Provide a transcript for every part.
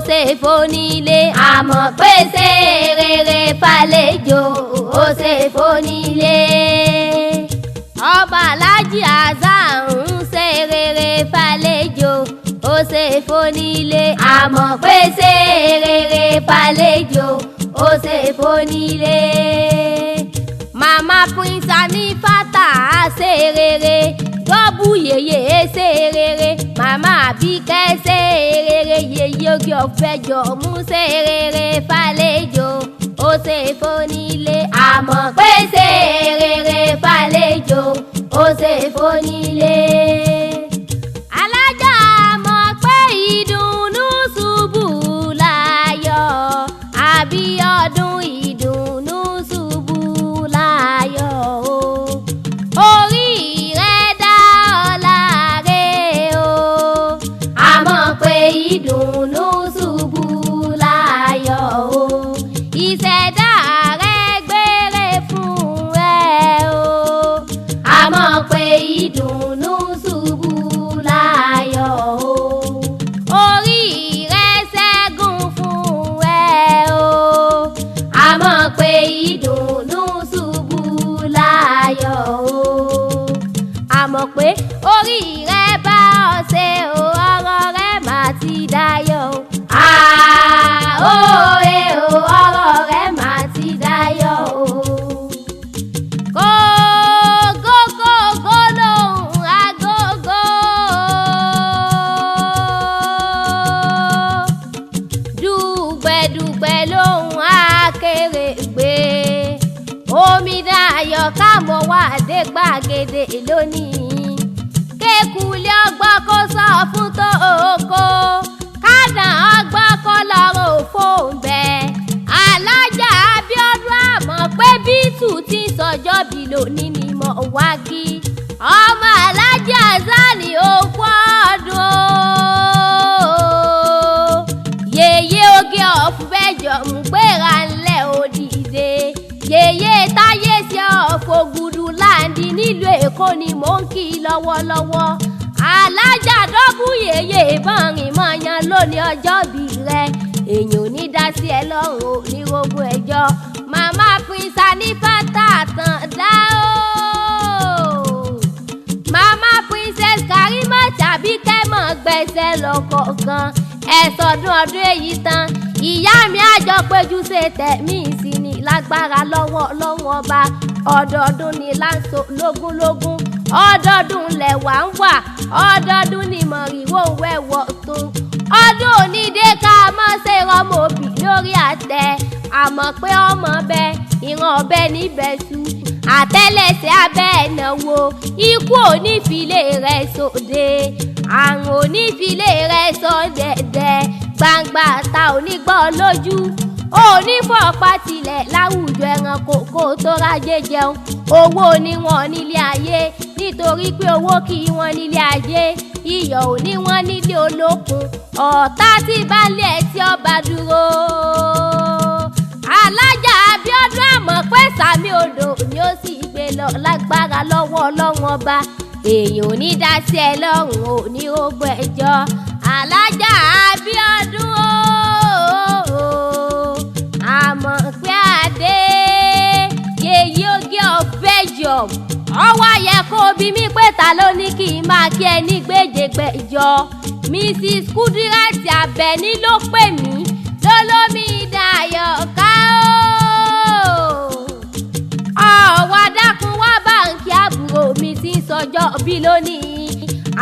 ṣe fónílé àmọ́ pé ṣe rere fàlejò ó ṣe fónílé. Ọba Alhaji Hasan ń ṣe rere fàlejò ó ṣe fónílé àmọ́ pé ṣe rere fàlejò ó ṣe fónílé. Màmá Prince Anifata ṣe rere dọ́bù yèyé ṣe rere màmá Àbíkẹ́ ṣe rere yèyé oge ọ̀fẹ́jọ mú ṣe rere fàlejò ó ṣe fónílé àmọ́ pé ṣe rere fàlejò ó ṣe fónílé. Alájà mọ̀ pé ìdùnnú ṣubú láyọ̀ Abíọ́dún ìdùnnú ṣubú láyọ̀ o. Orí rẹ̀ dá ọlá rẹ̀ o. A mọ̀ pé ìdùnnú ṣubú láyọ̀ o. Ìṣẹ̀dá rẹ̀ gbére fún ẹ o. A mọ̀ pé ìdùnnú ṣubú láyọ̀ o. Orí rẹ̀ ṣẹ́gun fún ẹ o. A mọ̀ pé ìdùnnú ṣubú láyọ̀ o. A mọ̀ pé orí rẹ̀ bá ọ ṣe o ọ̀rọ̀ rẹ̀ má ti dayọ̀ o. Òye o ọ̀rọ̀ rẹ̀ má ti dayọ̀ o. Gógógógó lòun agogo. Dùgbẹ̀dùgbẹ̀ lòun akèrègbè. Omidan ayọ̀ kámọ́ wá dé gbàgede lónìí. Kékulé ọgbọ́n kó sọ fún tòókò. Kádàn ọgbọ́n kó lọ́rọ̀ fóun bẹ́ẹ̀. Alájà Abíọ́dún àmọ́ pé bítù ti sọjọ́ bí lónìí ni mo wá kí. Ọmọ Alhaji Hasan òkú ọdún o. Yèyé oge ọ̀fùbẹ́jọ ń gbéra ńlẹ̀ òdìdé. Yèyé táyé sí ọ̀fọ̀gùdù láǹdì nílùú Èkó ni mò ń kí lọ́wọ́lọ́wọ́. Alájà dọ́bù yèyé ìbọnrin mọ̀yán lónìí ọjọ́ bí rẹ̀. Èèyàn ò ní dá sí ẹ lọ́rùn ò ní rogún ẹjọ́. Màmá Prince Anifata tàn dá o. Màmá Princess Karimat Àbíkẹ́ mọ̀ gbẹ̀sẹ̀ lọ́kọ̀ọ̀kan. Ẹ̀sọ̀dún ọdún èyí tán. Ìyá mi àjọ péjú ṣe tẹ̀mí sí ni lágbára lọ́wọ́ Ọlọ́run ọba. Ọdọọdún ni láǹso lógúnlógún. Ọdọọdún lẹ̀wà ń wà. Ọdọọdún ni mọ̀rìwò ń wẹ̀wọ̀ tó. Ọdún onídé ká mọ́ ṣe rọmọ òbí lórí àtẹ. Àmọ́ pé ọmọ bẹ ìran ọbẹ̀ níbẹ̀ sú. Àtẹ́lẹsẹ̀ abẹ́ ẹ̀nàwó. Ikú onífilé rẹ̀ sóde. Àrùn onífilé rẹ̀ sọ́dẹ̀dẹ̀. Gbangba ta onígbọ́ lójú. Onífọ̀pá tilẹ̀ láwùjọ ẹranko kó tó rájé jẹun. Owó ni wọ́n nílé ayé nítorí pé owó kì í wọ́n nílé ayé. Iyọ̀ ò ní wọ́n nílé olókun. Ọ̀tá tí balẹ̀ ẹ̀ tí ọba dúró. Alájà Abíọ́dún àmọ́ pé sàmì odò ni ó sì gbé lọ lágbára lọ́wọ́ Ọlọ́run ọba. Èèyàn ò ní dá sí ẹ lọ́rùn ò ní rògbò ẹjọ́. Alájà Abíọ́dún o. Àmọ́ pé adé yèyé oge ọ̀fẹ́jọ. Ọwọ́ ayẹ kó bí mi pé ta ló ní kí n máa kí ẹ ní gbèjègbèjọ. Mrs. Kudirat Abẹ́ní ló pè mí lólómi dayọ̀ ká o. Ọ̀wá dákun wá báǹkì àbúrò mi ti ń sọjọ́ bí lónìí.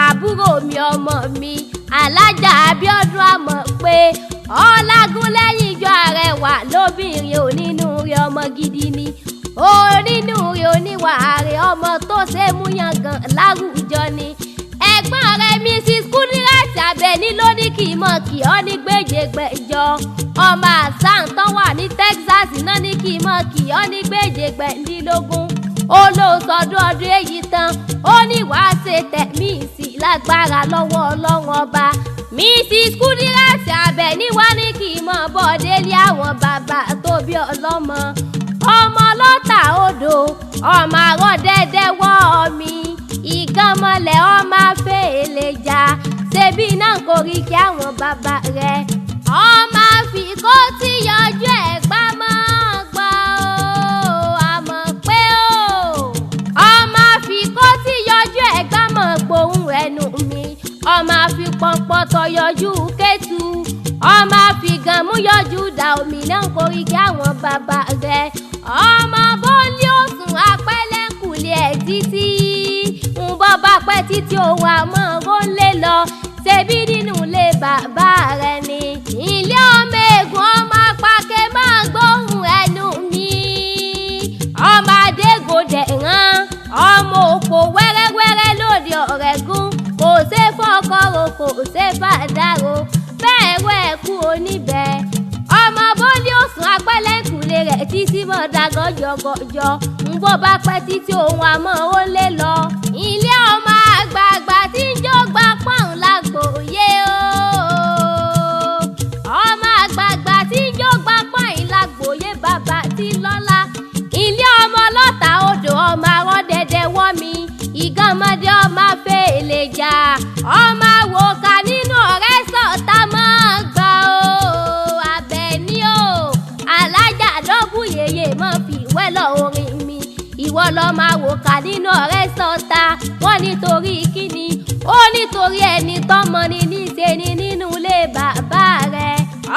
Àbúrò mi ọmọ mi Alájà Abíọ́dún àmọ́ pé ọlágún lẹ́yìn ìjọ Arẹwà lóbìnrin onínúure ọmọ gidi ni. Onínúure oníwàáre ọmọ tó ṣe mú yangàn láwùjọ ni. Ẹ̀gbọ́n rẹ̀ Mrs. Kudirat Abẹ́ní ló ní kí n mọ̀ kí ọ ní gbèjègbèjọ. Ọmọ Hasan tán wà ní Texas náà ní kí n mọ̀ kí ọ ní gbèjègbèndínlógún. Ó ló sọdún ọdún èyí tán. Ó ní wàá ṣe tẹ̀mí sí lágbára lọ́wọ́ Ọlọ́run ọba. Mrs. Kudirat Abẹ́ní wá ní kí n mọ̀ bọ́ délé àwọn bàbá tó bí ọlọ́mọ. Ọmọ lọ́tà odò ọmọ àrọ̀ dẹ́dẹ́ wọ́ mi. Ìgànmọ́lẹ̀ ọmọ afẹ́ èlèjà. Ṣebí náà kò rí kí àwọn bàbá rẹ̀. ọmọ àfikó tí yọjú ẹ̀gbá mọ́ gbọ́ o àmọ́ pé o ọmọ àfikó tí yọjú ẹ̀gbá mọ́ gbóhùn ẹnu mi ọmọ àfipọ̀npọ̀ tó yọjú kẹ́tù ọmọ àfigànmú yọjú dà omi náà kórí kí àwọn bàbá rẹ̀ ọmọ bọ́ọ̀lì òsùn apẹ́lẹ́kùlé ẹ̀ títí ń bọ́ bá pẹ́ títí òun àmọ́ rólé lọ ṣebí nínú ilé bàbá rẹ̀ ni ilé ọmọ ègún ọmọ apákẹ́ máa gbóhùn ẹnu mi ọmọ adégòdè rán ọmọ òpó wẹ́rẹ́wẹ́rẹ́ lóde ọ̀rẹ́gún kò ṣe fọ́kọ́rọ́ kò ṣe fàdárò bẹ́ẹ̀ wẹ́ kú oníbẹ̀ ọmọ bọ́lí òsùn apẹ́lẹ́kùlé rẹ̀ títí mọ́ da gọ́jọ́gọ́jọ́ ń bọ́ bá pẹ́ títí òun àmọ́ ó lé lọ ilé ọmọ àgbààgbà tí ń jó gba pọ́n lágbòye o ọmọ àgbààgbà tí ń jó gba pọ́n lágbòye bàbá tí lọ́lá ilé ọmọ lọ́ta odò ọmọ arán dẹdẹ wọ́n mi ìgànmọ́dé ọmọ fèlè jà ọmọ àwòká nínú ọ̀rẹ́ sọ̀tá máa gbà o Àbẹ̀ní o alájà dọ́bù yèyé mọ́ fi wẹ́lọ̀ orin mi ìwọ lọ máa wòká nínú ọ̀rẹ́ sọ̀tá wọ́n nítorí kíni ó nítorí ẹni tọ́mọ ni níṣe ni nínú ilé bàbá rẹ̀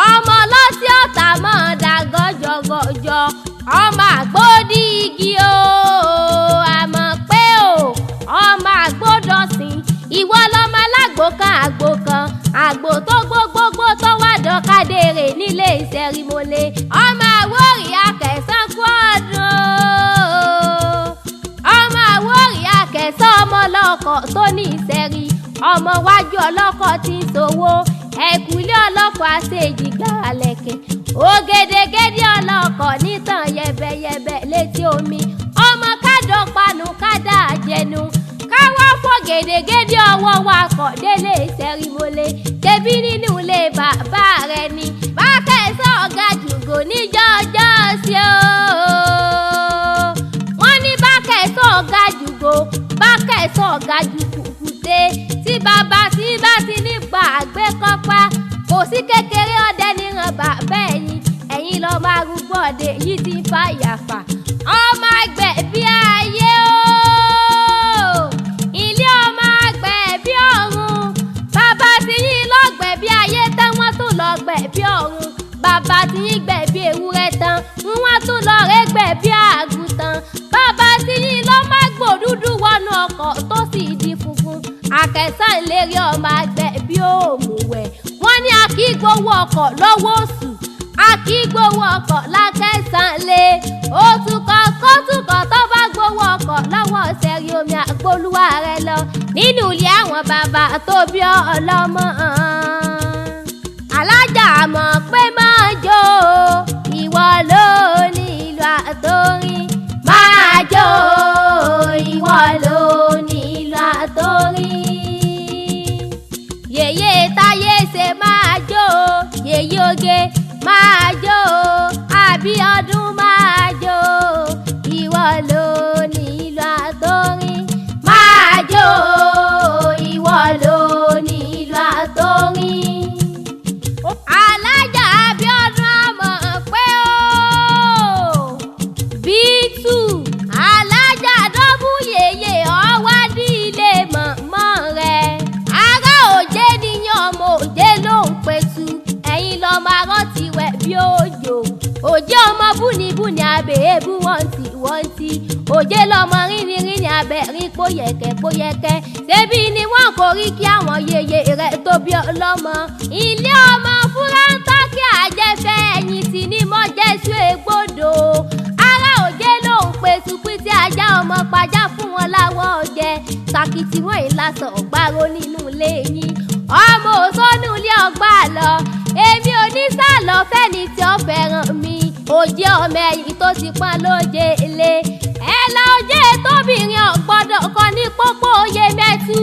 ọmọ ọlọ́tí ọ̀tá máa dà gọ́jọ́gọ́jọ́ ọmọ àgbódì igi o àmọ́ pé o ọmọ àgbódọ̀sìn ìwọ lọmọ alágbó kan àgbò tó gbogbogbò tó wá dọ́kadèrè nílé ìṣẹ́rìmọ́lé ọmọ àwòrì akẹ̀sán kú ọdún ọmọ àwòrì akẹ̀sán ọmọ ọlọ́kọ̀ tó ní ìṣẹ́rí ọmọ wájú ọlọ́kọ̀ tí ń ṣòwò ẹ̀kúlé ọlọ́kọ̀ àṣejì gbàlẹ̀kẹ̀ ògèdègèdè ọlọ́kọ̀ nítàn yẹ̀bẹ̀yẹ̀bẹ̀ létí omi ọmọ kádọ̀ panu kádà jẹnu káwọ́ fọ́ gèdègèdè ọwọ́ wakọ̀ délé ìṣẹ́rìmọ́lé tẹ̀bí nínú ilé bàbá rẹ̀ ni bákẹ́sọ̀ ọ̀gá jùgò níjọ́jọ́ sí o wọ́n ní bákẹ́sọ̀ ọ̀gá jùgò bákẹ́sọ̀ ọ̀gá jùkùkùté tí bàbá tí bá ti nípa àgbékọ́pá kò sí kékeré ọdẹ níran bàbá ẹ̀yìn lọ́ọ́ máa rúgbọ́ ọdẹ yìí ti ń fa ìyàfà ọmọ àgbẹ̀ bí ayé o ilé ọmọ àgbẹ̀ bí ọ̀run bàbá tí yín lọ́gbẹ̀ bí ayé tán wọ́n tún lọ́gbẹ̀ bí ọ̀run bàbá tí yín gbẹ̀ bí ewúrẹ́ tán wọ́n tún lọ rẹ́ gbẹ̀ bí àgùntàn bàbá tí yín lọ́ má gbò dúdú wọnú ọkọ̀ tó sì di funfun àkẹ́sàn lérí ọmọ àgbẹ̀ bí òmùwẹ̀ wọ́n ní a kì í gbowó ọkọ̀ lọ́wọ́ oṣù a kì í gbowó ọkọ̀ lákẹ́sàn lé òtúkọ̀ tó bá gbowó ọkọ̀ lọ́wọ́ ṣẹ̀rí omi àgbólúwà rẹ lọ nínú ilé àwọn bàbá tó bí ọlọ́mọ alájà mọ̀ pé máa jó ìwọ ló ní ìlú àtórin máa jó ìwọ ló ní ìlú àtórin yèyé táyé ṣe máa jó yèyé oge máa jó Abíọ́dún máa jó ìwọ ló ní ìlú àtórin máa jó ìwọ ló ní ìlú àtórin alájà Abíọ́dún àmọ̀ pé ó bítù alájà dọ́bù yèyé ọwádìí ilé mọ̀mọ́ rẹ̀ ará òjé níyàn ọmọ òjé ló ń pẹ̀tù ẹ̀yin lọ́mọ arọ́tí wẹ̀ bí òjò òjé ọmọ búnibúni abẹ ebú wọ́n ti òjé lọ́mọ rínrínrín abẹ́rin póyẹ̀kẹ́ ṣebí ni wọ́n kò rí kí àwọn yèyé rẹ̀ tó bí ọlọ́mọ ilé ọmọ fúráńtà kí àjẹfẹ́ ẹ̀yìn tì ní mọ́jẹ́sú ègbodò ará òjé ló ń pèsè pété ajá ọmọ pàjá fún wọn láwọ̀ ọ̀jẹ̀ sàkìtì wọn ìlàsọ̀ ọ̀gbárò nínú ilé yín ọmọ òsónú ilé ọgbà lọ èmi ò ní sálọ fẹ́ni tí ó fẹ́ràn mi òjé ọmọ ẹ̀yìn tó ti pọ́n lóje ilé ẹ lọ òjé tóbìnrin ọ̀gbọ́dọ̀ kan ní pópó oyè mẹ́tú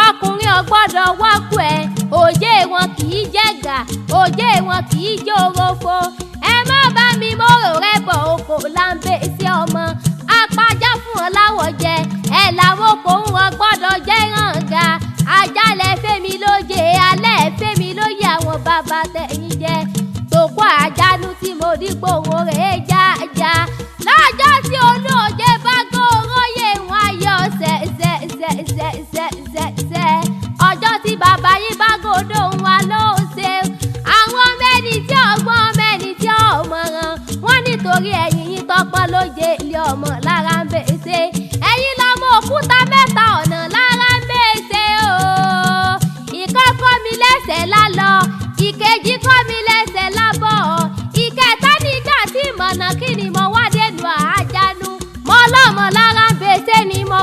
ọkùnrin ọ̀gbọ́dọ̀ wọ́kù ẹ̀ òjé wọn kì í jẹ̀gà òjé wọn kì í jòròfo ẹ má bá mi mọ́rò rẹ bọ̀ oko láńbẹ́ sí ọmọ apájá fún ọ láwọ̀ jẹ ẹ làwọn kò ń wọ gbọ́dọ̀ jẹ́ rànga ajálẹ̀ fẹ́mi lóye alẹ́ fẹ́mi lóye àwọn bàbá tẹ̀yìn jẹ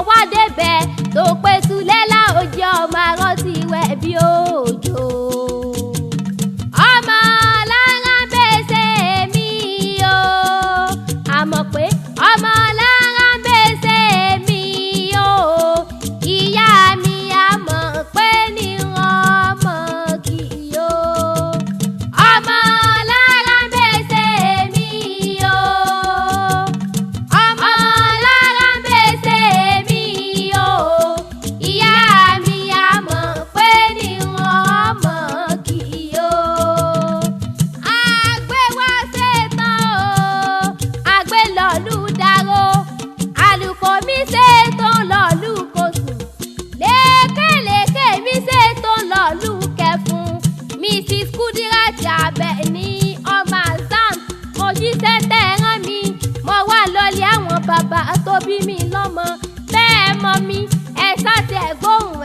wá débẹ̀ tó pé tulẹ́lá òjì ọmọ arántí wẹ̀ bí òjò. ọmọ lára bẹ́sẹ̀ mi o àmọ̀ pé ọmọ lára bẹ́sẹ̀ mi o ìyá mi àmọ̀ pé ní ọmọ kì í o. ọmọ lára bẹ́sẹ̀ mi o ọmọ lára bẹ́sẹ̀ mi o ìyá mi àmọ̀ pé ní ọmọ kì í o. àgbẹ̀ wá ṣetán o àgbẹ̀ lọ́lù dáró àlùkò mi ṣetán lọ́lù kò sùn lékèlékè mi ṣetán lọ́lù kẹfún Mrs. Kudirat Abẹ́ní ọmọ Azam mo jíṣẹ́ tẹ́ ẹ rán mi mo wá lọlé àwọn bàbá tó bí mi lọ́mọ bẹ́ẹ̀ mọ mi ẹ ṣàtẹ̀ gbóhùn